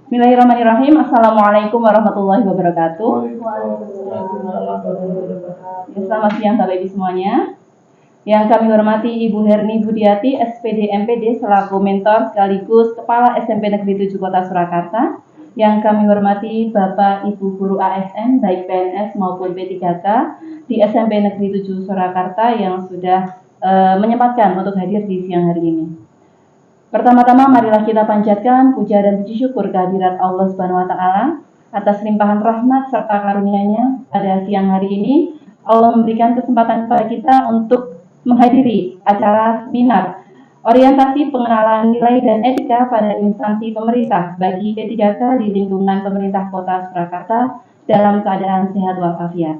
Bismillahirrahmanirrahim. Assalamualaikum warahmatullahi wabarakatuh. Ya, selamat siang Bapak Ibu semuanya. Yang kami hormati Ibu Herni Budiati, SPD MPD selaku mentor sekaligus Kepala SMP Negeri 7 Kota Surakarta. Yang kami hormati Bapak Ibu Guru ASN baik PNS maupun P3K di SMP Negeri 7 Surakarta yang sudah menyempatkan untuk hadir di siang hari ini. Pertama-tama marilah kita panjatkan puja dan puji syukur kehadirat Allah Subhanahu wa taala atas limpahan rahmat serta karunia-Nya pada siang hari ini. Allah memberikan kesempatan kepada kita untuk menghadiri acara seminar orientasi pengenalan nilai dan etika pada instansi pemerintah bagi P3K di lingkungan pemerintah Kota Surakarta dalam keadaan sehat walafiat.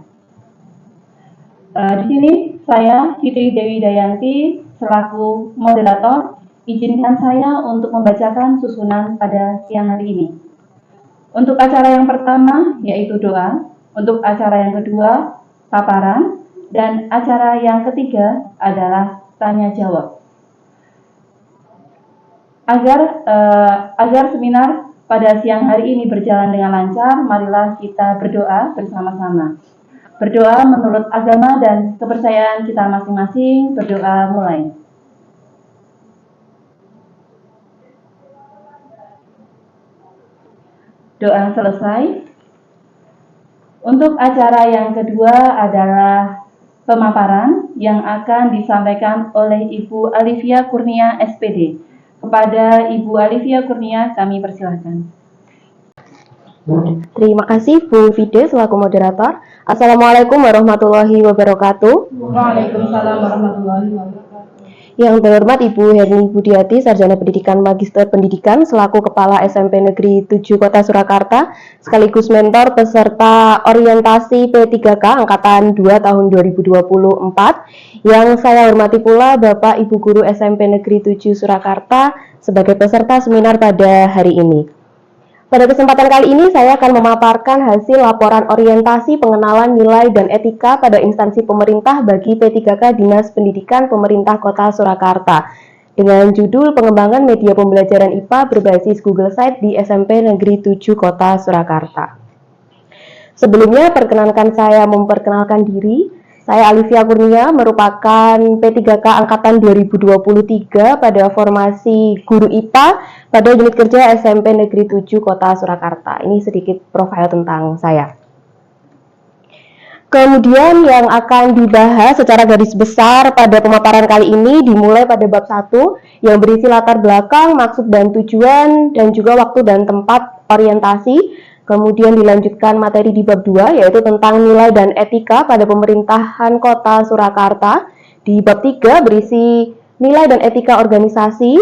Di sini saya Fitri Dewi Dayanti selaku moderator. Izinkan saya untuk membacakan susunan pada siang hari ini. Untuk acara yang pertama yaitu doa, untuk acara yang kedua paparan, dan acara yang ketiga adalah tanya jawab. Agar seminar pada siang hari ini berjalan dengan lancar, marilah kita berdoa bersama-sama. Berdoa menurut agama dan kepercayaan kita masing-masing. Berdoa mulai. Doa selesai. Untuk acara yang kedua adalah pemaparan yang akan disampaikan oleh Ibu Alivia Kurnia SPD. Kepada Ibu Alivia Kurnia kami persilahkan. Terima kasih Bu Fide selaku moderator. Assalamualaikum warahmatullahi wabarakatuh. Waalaikumsalam warahmatullahi wabarakatuh. Yang terhormat Ibu Herni Budiati, Sarjana Pendidikan Magister Pendidikan selaku Kepala SMP Negeri 7 Kota Surakarta, sekaligus mentor peserta orientasi P3K Angkatan 2 tahun 2024. Yang saya hormati pula Bapak Ibu Guru SMP Negeri 7 Surakarta sebagai peserta seminar pada hari ini. Pada kesempatan kali ini saya akan memaparkan hasil laporan orientasi pengenalan nilai dan etika pada instansi pemerintah bagi P3K Dinas Pendidikan Pemerintah Kota Surakarta dengan judul Pengembangan Media Pembelajaran IPA berbasis Google Sites di SMP Negeri 7 Kota Surakarta. Sebelumnya perkenankan saya memperkenalkan diri. Saya Alivia Kurnia, merupakan P3K Angkatan 2023 pada formasi Guru IPA pada unit kerja SMP Negeri 7 Kota Surakarta. Ini sedikit profil tentang saya. Kemudian yang akan dibahas secara garis besar pada pemaparan kali ini dimulai pada bab 1 yang berisi latar belakang, maksud dan tujuan, dan juga waktu dan tempat orientasi. Kemudian dilanjutkan materi di bab 2 yaitu tentang nilai dan etika pada pemerintahan Kota Surakarta. Di bab 3 berisi nilai dan etika organisasi.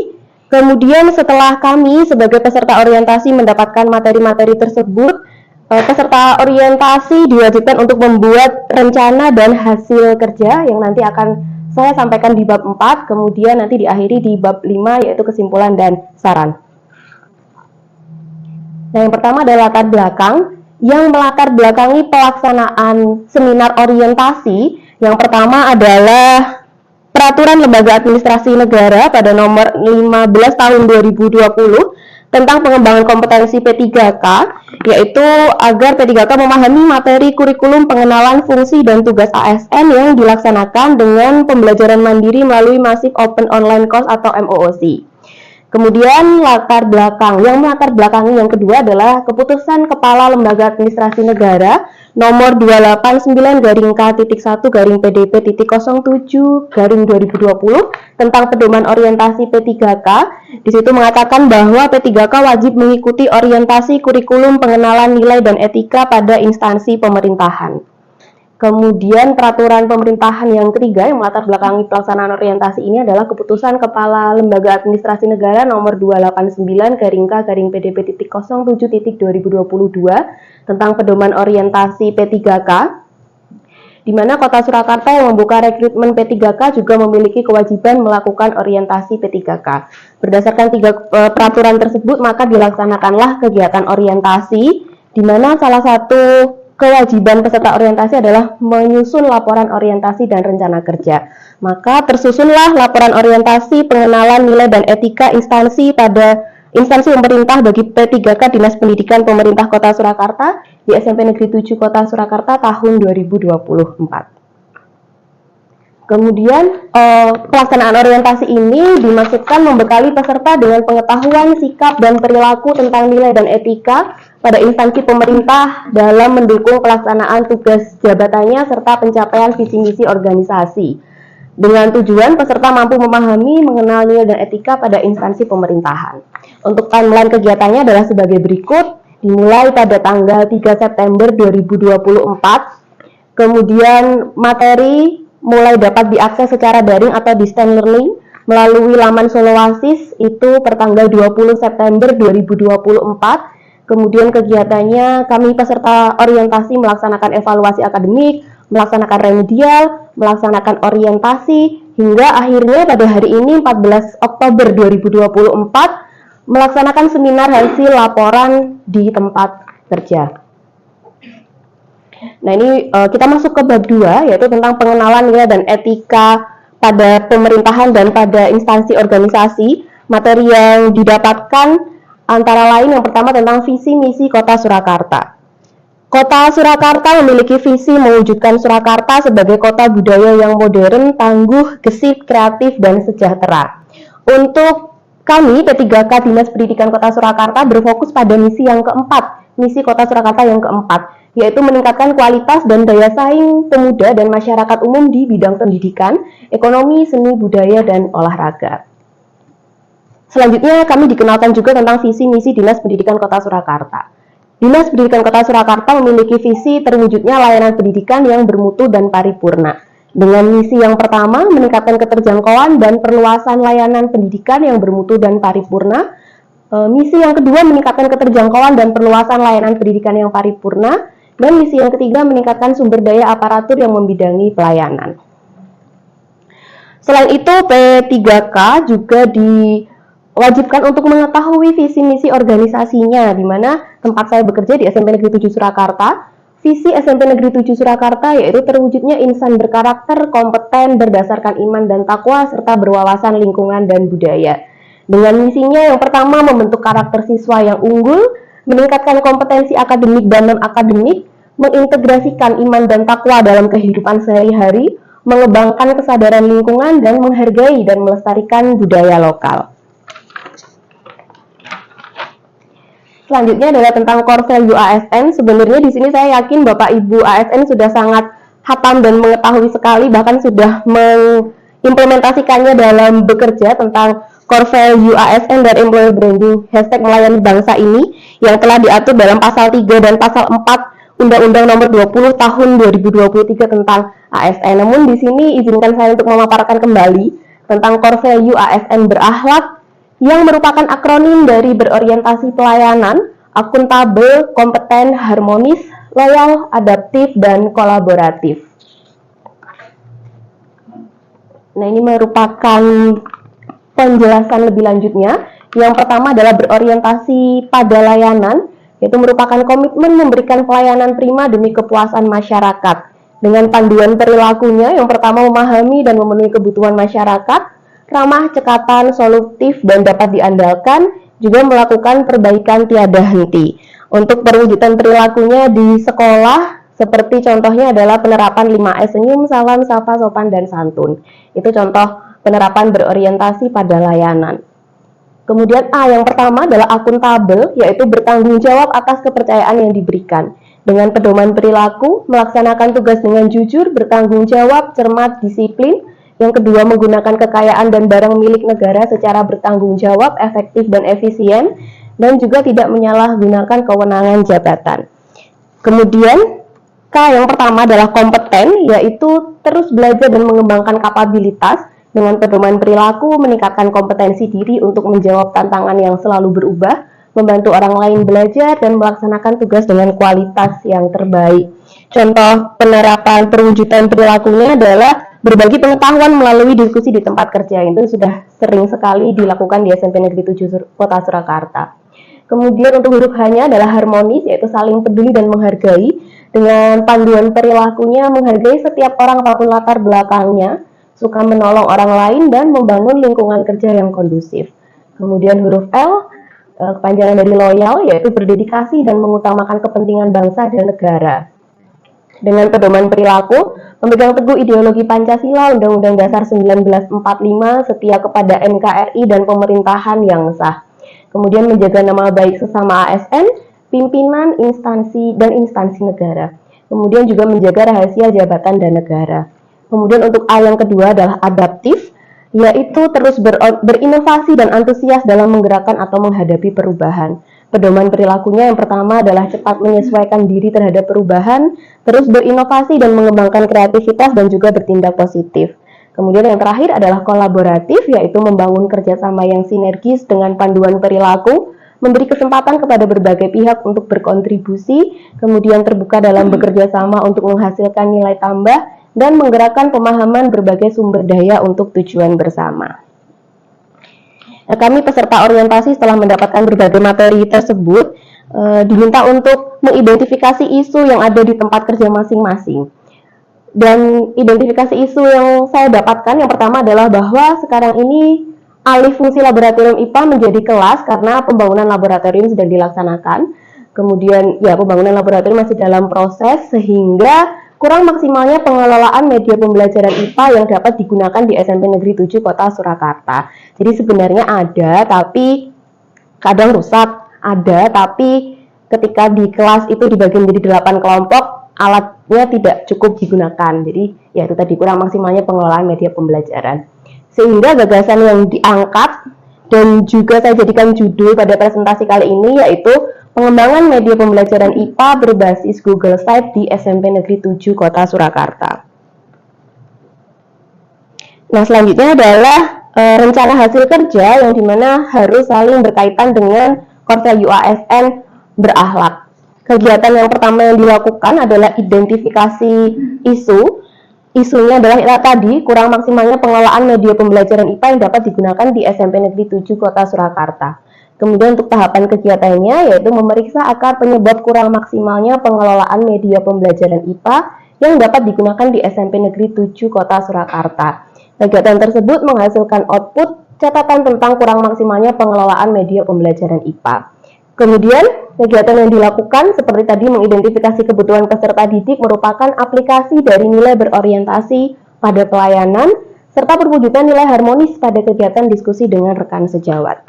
Kemudian setelah kami sebagai peserta orientasi mendapatkan materi-materi tersebut, peserta orientasi diwajibkan untuk membuat rencana dan hasil kerja yang nanti akan saya sampaikan di bab 4, kemudian nanti diakhiri di bab 5 yaitu kesimpulan dan saran. Nah, yang pertama adalah latar belakang yang melatar belakangi pelaksanaan seminar orientasi. Yang pertama adalah Peraturan Lembaga Administrasi Negara pada nomor 15 tahun 2020 tentang pengembangan kompetensi P3K, yaitu agar P3K memahami materi kurikulum pengenalan fungsi dan tugas ASN yang dilaksanakan dengan pembelajaran mandiri melalui Massive Open Online Course atau MOOC. Kemudian latar belakang yang melatar belakangi yang kedua adalah Keputusan Kepala Lembaga Administrasi Negara nomor 289-K1-PDP-07-2020 tentang pedoman orientasi P3K. Di situ mengatakan bahwa P3K wajib mengikuti orientasi kurikulum pengenalan nilai dan etika pada instansi pemerintahan. Kemudian peraturan pemerintahan yang ketiga yang melatar belakangi pelaksanaan orientasi ini adalah Keputusan Kepala Lembaga Administrasi Negara nomor 289-K-PDP-07-2022 tentang pedoman orientasi P3K, di mana Kota Surakarta yang membuka rekrutmen P3K juga memiliki kewajiban melakukan orientasi P3K. Berdasarkan peraturan tersebut, maka dilaksanakanlah kegiatan orientasi, di mana salah satu kewajiban peserta orientasi adalah menyusun laporan orientasi dan rencana kerja. Maka tersusunlah laporan orientasi pengenalan nilai dan etika instansi pada instansi pemerintah bagi P3K Dinas Pendidikan Pemerintah Kota Surakarta di SMP Negeri 7 Kota Surakarta tahun 2024. Kemudian pelaksanaan orientasi ini dimaksudkan membekali peserta dengan pengetahuan, sikap, dan perilaku tentang nilai dan etika pada instansi pemerintah dalam mendukung pelaksanaan tugas jabatannya serta pencapaian visi misi organisasi. Dengan tujuan peserta mampu memahami, mengenal nilai dan etika pada instansi pemerintahan. Untuk timeline kegiatannya adalah sebagai berikut, dimulai pada tanggal 3 September 2024, kemudian materi mulai dapat diakses secara daring atau distance learning melalui laman Soloasis itu pertanggal 20 September 2024. Kemudian kegiatannya kami peserta orientasi melaksanakan evaluasi akademik, melaksanakan remedial, melaksanakan orientasi, hingga akhirnya pada hari ini 14 Oktober 2024 melaksanakan seminar hasil laporan di tempat kerja. Nah, ini kita masuk ke bab 2, yaitu tentang pengenalan nilai dan etika pada pemerintahan dan pada instansi organisasi. Materi yang didapatkan antara lain yang pertama tentang visi misi Kota Surakarta. Kota Surakarta memiliki visi mewujudkan Surakarta sebagai kota budaya yang modern, tangguh, gesit, kreatif, dan sejahtera. Untuk kami, P3K Dinas Pendidikan Kota Surakarta berfokus pada misi yang keempat, misi Kota Surakarta yang keempat, yaitu meningkatkan kualitas dan daya saing pemuda dan masyarakat umum di bidang pendidikan, ekonomi, seni, budaya, dan olahraga. Selanjutnya, kami dikenalkan juga tentang visi misi Dinas Pendidikan Kota Surakarta. Dinas Pendidikan Kota Surakarta memiliki visi terwujudnya layanan pendidikan yang bermutu dan paripurna. Dengan misi yang pertama, meningkatkan keterjangkauan dan perluasan layanan pendidikan yang bermutu dan paripurna. Misi yang kedua, meningkatkan keterjangkauan dan perluasan layanan pendidikan yang paripurna. Dan misi yang ketiga, meningkatkan sumber daya aparatur yang membidangi pelayanan. Selain itu, P3K juga diwajibkan untuk mengetahui visi misi organisasinya, di mana tempat saya bekerja di SMP Negeri 7 Surakarta. Visi SMP Negeri 7 Surakarta yaitu terwujudnya insan berkarakter, kompeten, berdasarkan iman dan takwa, serta berwawasan lingkungan dan budaya. Dengan misinya yang pertama, membentuk karakter siswa yang unggul, meningkatkan kompetensi akademik dan non-akademik, mengintegrasikan iman dan takwa dalam kehidupan sehari-hari, mengembangkan kesadaran lingkungan, dan menghargai dan melestarikan budaya lokal. Selanjutnya adalah tentang core value ASN. Sebenarnya di sini saya yakin Bapak Ibu ASN sudah sangat hatam dan mengetahui sekali, bahkan sudah mengimplementasikannya dalam bekerja tentang core value ASN dan employer branding #melayani bangsa ini yang telah diatur dalam pasal 3 dan pasal 4 Undang-Undang Nomor 20 Tahun 2023 tentang ASN. Namun di sini izinkan saya untuk memaparkan kembali tentang core value ASN berakhlak yang merupakan akronim dari berorientasi pelayanan, akuntabel, kompeten, harmonis, loyal, adaptif, dan kolaboratif. Nah, ini merupakan penjelasan lebih lanjutnya. Yang pertama adalah berorientasi pada layanan, yaitu merupakan komitmen memberikan pelayanan prima demi kepuasan masyarakat. Dengan panduan perilakunya, yang pertama memahami dan memenuhi kebutuhan masyarakat, ramah, cekatan, solutif, dan dapat diandalkan, juga melakukan perbaikan tiada henti. Untuk perwujudan perilakunya di sekolah, seperti contohnya adalah penerapan 5S, senyum, salam, sapa, sopan, dan santun. Itu contoh penerapan berorientasi pada layanan. Kemudian A yang pertama adalah akuntabel, yaitu bertanggung jawab atas kepercayaan yang diberikan. Dengan pedoman perilaku, melaksanakan tugas dengan jujur, bertanggung jawab, cermat, disiplin. Yang kedua, menggunakan kekayaan dan barang milik negara secara bertanggung jawab, efektif, dan efisien. Dan juga tidak menyalahgunakan kewenangan jabatan. Kemudian, K yang pertama adalah kompeten, yaitu terus belajar dan mengembangkan kapabilitas. Dengan pedoman perilaku, meningkatkan kompetensi diri untuk menjawab tantangan yang selalu berubah, membantu orang lain belajar, dan melaksanakan tugas dengan kualitas yang terbaik. Contoh penerapan perwujudan perilakunya adalah berbagi pengetahuan melalui diskusi di tempat kerja. Itu sudah sering sekali dilakukan di SMP Negeri 7 Kota Surakarta. Kemudian untuk huruf H-nya adalah harmonis, yaitu saling peduli dan menghargai. Dengan panduan perilakunya, menghargai setiap orang apapun latar belakangnya, suka menolong orang lain, dan membangun lingkungan kerja yang kondusif. Kemudian huruf L, kepanjangan dari loyal, yaitu berdedikasi dan mengutamakan kepentingan bangsa dan negara. Dengan pedoman perilaku, memegang teguh ideologi Pancasila, Undang-Undang Dasar 1945, setia kepada NKRI dan pemerintahan yang sah. Kemudian menjaga nama baik sesama ASN, pimpinan, instansi, dan instansi negara. Kemudian juga menjaga rahasia jabatan dan negara. Kemudian untuk A yang kedua adalah adaptif, yaitu terus berinovasi dan antusias dalam menggerakkan atau menghadapi perubahan. Pedoman perilakunya yang pertama adalah cepat menyesuaikan diri terhadap perubahan, terus berinovasi dan mengembangkan kreativitas dan juga bertindak positif. Kemudian yang terakhir adalah kolaboratif, yaitu membangun kerjasama yang sinergis dengan panduan perilaku, memberi kesempatan kepada berbagai pihak untuk berkontribusi, kemudian terbuka dalam bekerja sama untuk menghasilkan nilai tambah, dan menggerakkan pemahaman berbagai sumber daya untuk tujuan bersama. Kami peserta orientasi setelah mendapatkan berbagai materi tersebut diminta untuk mengidentifikasi isu yang ada di tempat kerja masing-masing. Dan identifikasi isu yang saya dapatkan yang pertama adalah bahwa sekarang ini alih fungsi laboratorium IPA menjadi kelas karena pembangunan laboratorium sedang dilaksanakan. Kemudian ya pembangunan laboratorium masih dalam proses sehingga kurang maksimalnya pengelolaan media pembelajaran IPA yang dapat digunakan di SMP Negeri 7 Kota Surakarta. Jadi sebenarnya ada, tapi kadang rusak, ada, tapi ketika di kelas itu dibagi menjadi 8 kelompok, alatnya tidak cukup digunakan. Jadi ya itu tadi kurang maksimalnya pengelolaan media pembelajaran. Sehingga gagasan yang diangkat dan juga saya jadikan judul pada presentasi kali ini yaitu pengembangan media pembelajaran IPA berbasis Google Sites di SMP Negeri 7 Kota Surakarta. Nah, selanjutnya adalah rencana hasil kerja yang dimana harus saling berkaitan dengan Korsel UASN berakhlak. Kegiatan yang pertama yang dilakukan adalah identifikasi isu. Isunya adalah tadi kurang maksimalnya pengelolaan media pembelajaran IPA yang dapat digunakan di SMP Negeri 7 Kota Surakarta. Kemudian untuk tahapan kegiatannya yaitu memeriksa akar penyebab kurang maksimalnya pengelolaan media pembelajaran IPA yang dapat digunakan di SMP Negeri 7 Kota Surakarta. Kegiatan tersebut menghasilkan output catatan tentang kurang maksimalnya pengelolaan media pembelajaran IPA. Kemudian kegiatan yang dilakukan seperti tadi mengidentifikasi kebutuhan peserta didik merupakan aplikasi dari nilai berorientasi pada pelayanan serta perwujudan nilai harmonis pada kegiatan diskusi dengan rekan sejawat.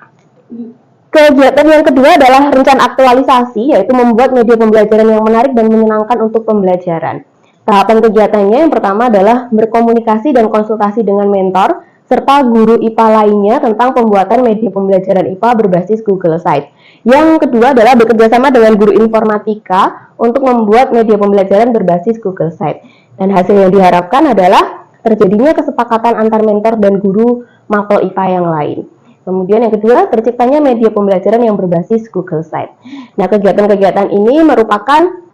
Kegiatan yang kedua adalah rencana aktualisasi, yaitu membuat media pembelajaran yang menarik dan menyenangkan untuk pembelajaran. Tahapan kegiatannya yang pertama adalah berkomunikasi dan konsultasi dengan mentor serta guru IPA lainnya tentang pembuatan media pembelajaran IPA berbasis Google Sites. Yang kedua adalah bekerjasama dengan guru informatika untuk membuat media pembelajaran berbasis Google Sites. Dan hasil yang diharapkan adalah terjadinya kesepakatan antar mentor dan guru mapel IPA yang lain. Kemudian yang kedua, terciptanya media pembelajaran yang berbasis Google Sites. Nah, kegiatan-kegiatan ini merupakan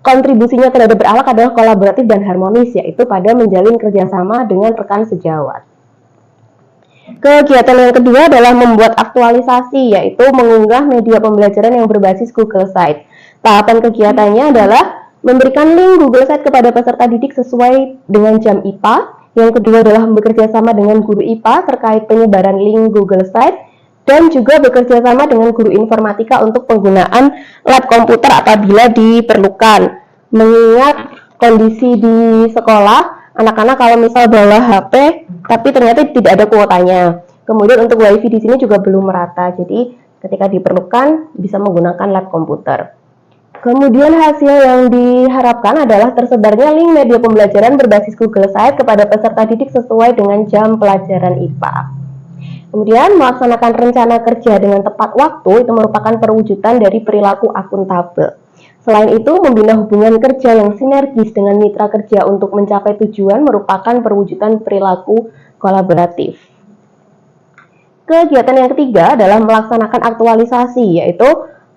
kontribusinya terhadap berakhlak adalah kolaboratif dan harmonis, yaitu pada menjalin kerjasama dengan rekan sejawat. Kegiatan yang kedua adalah membuat aktualisasi, yaitu mengunggah media pembelajaran yang berbasis Google Sites. Tahapan kegiatannya adalah memberikan link Google Sites kepada peserta didik sesuai dengan jam IPA. Yang kedua adalah bekerja sama dengan guru IPA terkait penyebaran link Google Sites dan juga bekerja sama dengan guru informatika untuk penggunaan lab komputer apabila diperlukan. Mengingat kondisi di sekolah, anak-anak kalau misal bawa HP, tapi ternyata tidak ada kuotanya. Kemudian untuk WiFi di sini juga belum merata, jadi ketika diperlukan bisa menggunakan lab komputer. Kemudian hasil yang diharapkan adalah tersebarnya link media pembelajaran berbasis Google Sites kepada peserta didik sesuai dengan jam pelajaran IPA. Kemudian melaksanakan rencana kerja dengan tepat waktu itu merupakan perwujudan dari perilaku akuntabel. Selain itu, membina hubungan kerja yang sinergis dengan mitra kerja untuk mencapai tujuan merupakan perwujudan perilaku kolaboratif. Kegiatan yang ketiga adalah melaksanakan aktualisasi, yaitu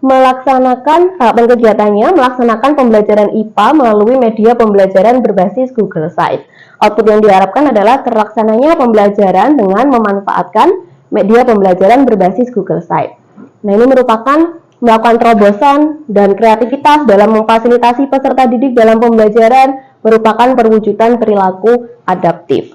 melaksanakan tahapan kegiatannya melaksanakan pembelajaran IPA melalui media pembelajaran berbasis Google Sites. Output yang diharapkan adalah terlaksananya pembelajaran dengan memanfaatkan media pembelajaran berbasis Google Sites. Nah, ini merupakan melakukan terobosan dan kreativitas dalam memfasilitasi peserta didik dalam pembelajaran merupakan perwujudan perilaku adaptif.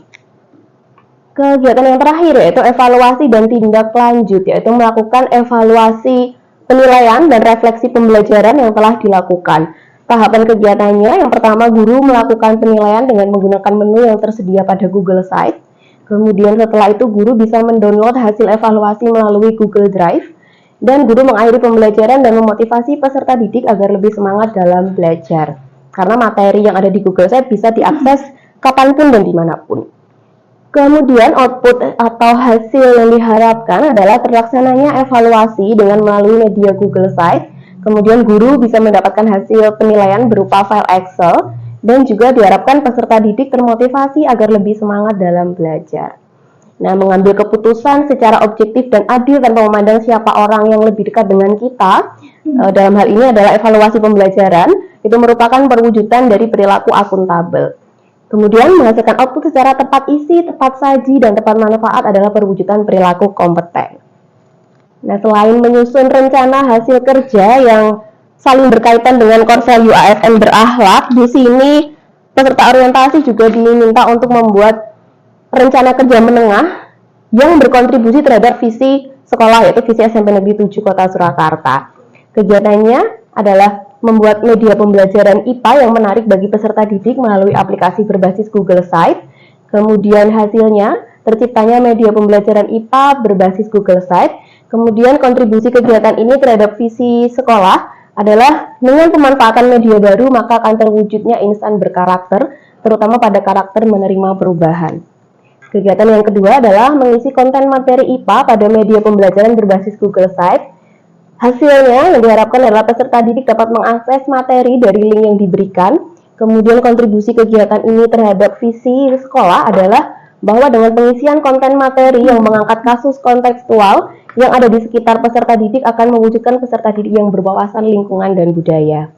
Kegiatan yang terakhir yaitu evaluasi dan tindak lanjut, yaitu melakukan evaluasi penilaian dan refleksi pembelajaran yang telah dilakukan. Tahapan kegiatannya, yang pertama guru melakukan penilaian dengan menggunakan menu yang tersedia pada Google Site. Kemudian setelah itu guru bisa mendownload hasil evaluasi melalui Google Drive. Dan guru mengakhiri pembelajaran dan memotivasi peserta didik agar lebih semangat dalam belajar. Karena materi yang ada di Google Site bisa diakses kapanpun dan dimanapun. Kemudian output atau hasil yang diharapkan adalah terlaksananya evaluasi dengan melalui media Google Site. Kemudian guru bisa mendapatkan hasil penilaian berupa file Excel dan juga diharapkan peserta didik termotivasi agar lebih semangat dalam belajar. Nah, mengambil keputusan secara objektif dan adil tanpa memandang siapa orang yang lebih dekat dengan kita, dalam hal ini adalah evaluasi pembelajaran, itu merupakan perwujudan dari perilaku akuntabel. Kemudian menghasilkan output secara tepat isi, tepat saji, dan tepat manfaat adalah perwujudan perilaku kompeten. Nah, selain menyusun rencana hasil kerja yang saling berkaitan dengan core value ASN berakhlak, di sini peserta orientasi juga diminta untuk membuat rencana kerja menengah yang berkontribusi terhadap visi sekolah, yaitu visi SMP Negeri 7 Kota Surakarta. Kegiatannya adalah membuat media pembelajaran IPA yang menarik bagi peserta didik melalui aplikasi berbasis Google Site. Kemudian hasilnya terciptanya media pembelajaran IPA berbasis Google Site. Kemudian kontribusi kegiatan ini terhadap visi sekolah adalah dengan pemanfaatan media baru maka akan terwujudnya insan berkarakter, terutama pada karakter menerima perubahan. Kegiatan yang kedua adalah mengisi konten materi IPA pada media pembelajaran berbasis Google Site. Hasilnya yang diharapkan adalah peserta didik dapat mengakses materi dari link yang diberikan. Kemudian kontribusi kegiatan ini terhadap visi sekolah adalah bahwa dengan pengisian konten materi yang mengangkat kasus kontekstual yang ada di sekitar peserta didik akan mewujudkan peserta didik yang berwawasan lingkungan dan budaya.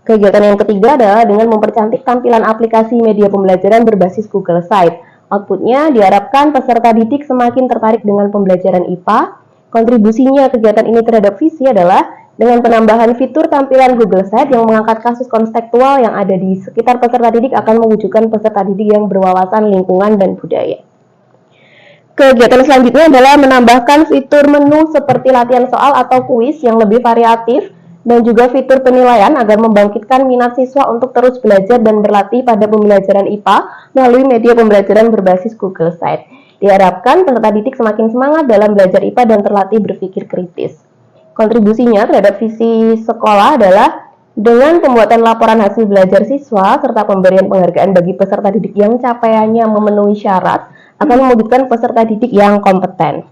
Kegiatan yang ketiga adalah dengan mempercantik tampilan aplikasi media pembelajaran berbasis Google Site. Outputnya diharapkan peserta didik semakin tertarik dengan pembelajaran IPA. Kontribusinya kegiatan ini terhadap visi adalah dengan penambahan fitur tampilan Google Site yang mengangkat kasus kontekstual yang ada di sekitar peserta didik akan mewujudkan peserta didik yang berwawasan lingkungan dan budaya. Kegiatan selanjutnya adalah menambahkan fitur menu seperti latihan soal atau kuis yang lebih variatif dan juga fitur penilaian agar membangkitkan minat siswa untuk terus belajar dan berlatih pada pembelajaran IPA melalui media pembelajaran berbasis Google Site. Diharapkan peserta didik semakin semangat dalam belajar IPA dan terlatih berpikir kritis. Kontribusinya terhadap visi sekolah adalah dengan pembuatan laporan hasil belajar siswa serta pemberian penghargaan bagi peserta didik yang capaiannya memenuhi syarat akan mewujudkan peserta didik yang kompeten.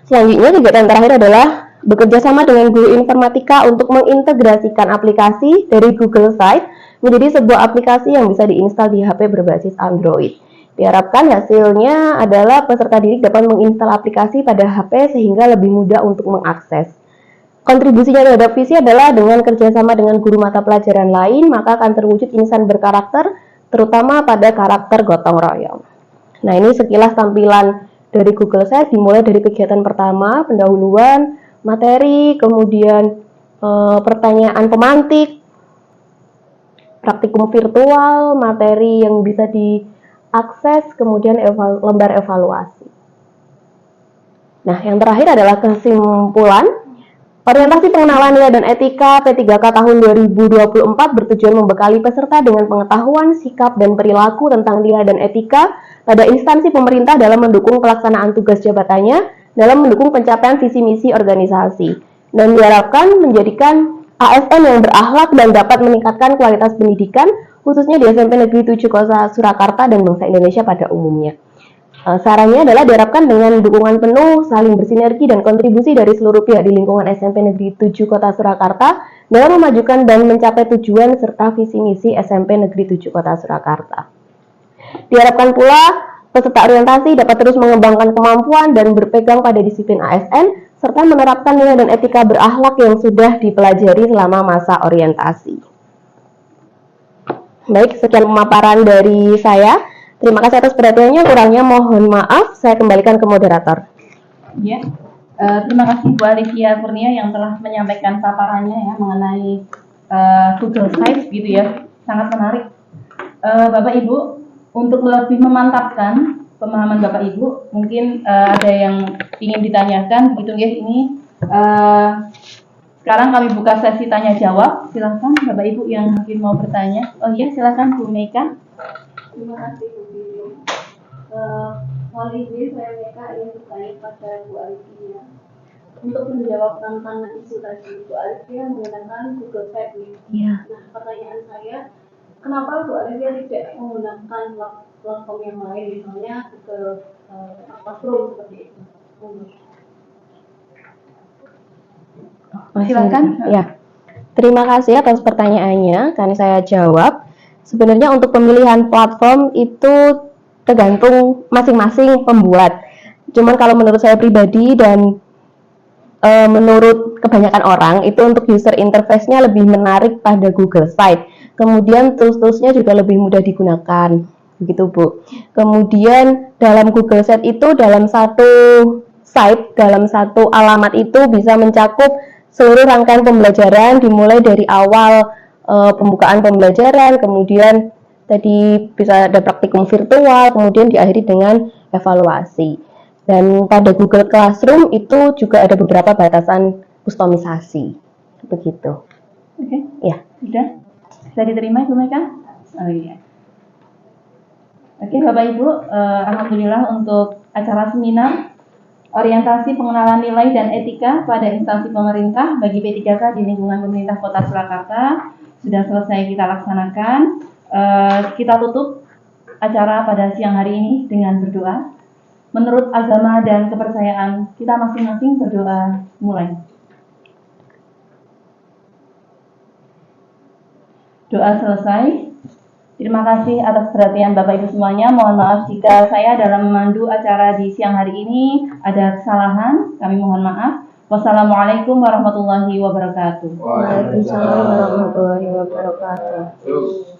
Selanjutnya kegiatan terakhir adalah bekerja sama dengan guru informatika untuk mengintegrasikan aplikasi dari Google Site menjadi sebuah aplikasi yang bisa diinstal di HP berbasis Android. Diharapkan hasilnya adalah peserta didik dapat menginstal aplikasi pada HP sehingga lebih mudah untuk mengakses. Kontribusinya terhadap visi adalah dengan kerjasama dengan guru mata pelajaran lain, maka akan terwujud insan berkarakter, terutama pada karakter gotong royong. Nah, ini sekilas tampilan dari Google Site, dimulai dari kegiatan pertama, pendahuluan, materi, kemudian pertanyaan pemantik, praktikum virtual, materi yang bisa diakses, kemudian lembar evaluasi. Nah, yang terakhir adalah kesimpulan. Orientasi pengenalan nilai dan etika P3K tahun 2024 bertujuan membekali peserta dengan pengetahuan, sikap, dan perilaku tentang nilai dan etika pada instansi pemerintah dalam mendukung pelaksanaan tugas jabatannya dalam mendukung pencapaian visi misi organisasi dan diharapkan menjadikan ASN yang berakhlak dan dapat meningkatkan kualitas pendidikan khususnya di SMP Negeri 7 Kota Surakarta dan bangsa Indonesia pada umumnya. Sarannya adalah diharapkan dengan dukungan penuh, saling bersinergi dan kontribusi dari seluruh pihak di lingkungan SMP Negeri 7 Kota Surakarta dalam memajukan dan mencapai tujuan serta visi misi SMP Negeri 7 Kota Surakarta. Diharapkan pula peserta orientasi dapat terus mengembangkan kemampuan dan berpegang pada disiplin ASN serta menerapkan nilai dan etika berakhlak yang sudah dipelajari selama masa orientasi. Baik, sekian pemaparan dari saya. Terima kasih atas perhatiannya, kurangnya mohon maaf, saya kembalikan ke moderator. Ya, terima kasih Bu Alivia Kurnia yang telah menyampaikan paparannya ya mengenai Google Site gitu ya, sangat menarik. Bapak Ibu, untuk lebih memantapkan pemahaman Bapak Ibu. Mungkin ada yang ingin ditanyakan, begitu ya. Ini sekarang kami buka sesi tanya jawab. Silakan Bapak Ibu yang mungkin mau bertanya. Oh iya, silakan Bu Meka. Terima kasih Bu Bibi. Mohon izin saya Meka ingin bertanya pada Bu Alifia. Untuk menjawab tantangan isu tadi, Bu Alifia menggunakan Google Sheet. Iya. Nah, pertanyaan saya, kenapa Bu Alifia tidak menggunakan platform yang lain, misalnya Google Classroom seperti itu? Silakan. Ya. Terima kasih atas pertanyaannya. Kan saya jawab. Sebenarnya untuk pemilihan platform itu tergantung masing-masing pembuat. Cuman kalau menurut saya pribadi dan menurut kebanyakan orang itu untuk user interface-nya lebih menarik pada Google Site. Kemudian tools-toolsnya juga lebih mudah digunakan, begitu Bu. Kemudian dalam Google Site itu dalam satu site, dalam satu alamat itu bisa mencakup seluruh rangkaian pembelajaran dimulai dari awal pembukaan pembelajaran, kemudian tadi bisa ada praktikum virtual, kemudian diakhiri dengan evaluasi. Dan pada Google Classroom itu juga ada beberapa batasan kustomisasi, begitu. Oke. Ya. Sudah? Bisa diterima Ibu Meka? Oh iya. Oke Bapak Ibu, Alhamdulillah untuk acara seminar orientasi pengenalan nilai dan etika pada instansi pemerintah bagi P3K di lingkungan pemerintah Kota Surakarta sudah selesai kita laksanakan. Kita tutup acara pada siang hari ini dengan berdoa. Menurut agama dan kepercayaan kita masing-masing berdoa mulai. Doa selesai. Terima kasih atas perhatian Bapak Ibu semuanya. Mohon maaf jika saya dalam memandu acara di siang hari ini ada kesalahan. Kami mohon maaf. Wassalamualaikum warahmatullahi wabarakatuh. Waalaikumsalam warahmatullahi wabarakatuh.